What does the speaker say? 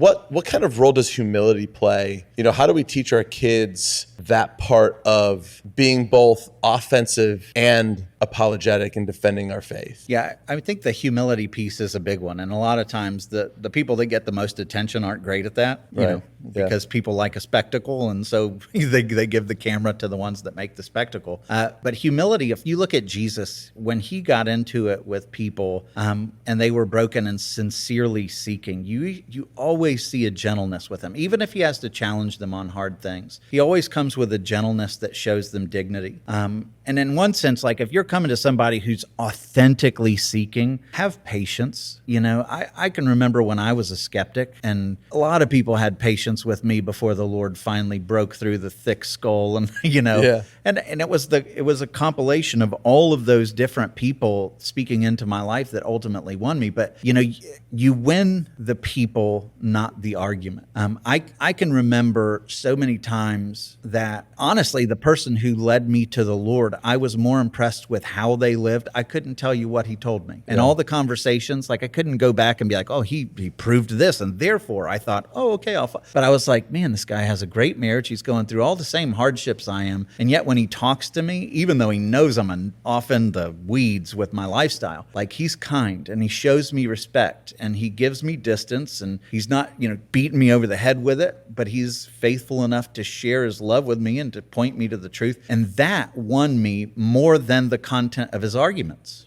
what kind of role does humility play? How do we teach our kids that part of being both offensive and apologetic in defending our faith? Yeah, I think the humility piece is a big one. And a lot of times the people that get the most attention aren't great at that, because people like a spectacle. And so they give the camera to the ones that make the spectacle. But humility, if you look at Jesus, when he got into it with people and they were broken and sincerely seeking, you always see a gentleness with him. Even if he has to challenge them on hard things, he always comes with a gentleness that shows them dignity. And in one sense, like if you're coming to somebody who's authentically seeking, have patience. I can remember when I was a skeptic, and a lot of people had patience with me before the Lord finally broke through the thick skull, and and it was a compilation of all of those different people speaking into my life that ultimately won me. But you win the people, not the argument. I can remember so many times that honestly, the person who led me to the Lord, I was more impressed with how they lived. I couldn't tell you what he told me. And all the conversations, like I couldn't go back and be like, oh, he proved this. And therefore I thought, oh, okay, but I was like, man, this guy has a great marriage. He's going through all the same hardships I am. And yet when he talks to me, even though he knows I'm off in the weeds with my lifestyle, like he's kind and he shows me respect and he gives me distance, and he's not, beating me over the head with it, but he's faithful enough to share his love with me and to point me to the truth. And that won me more than the content of his arguments.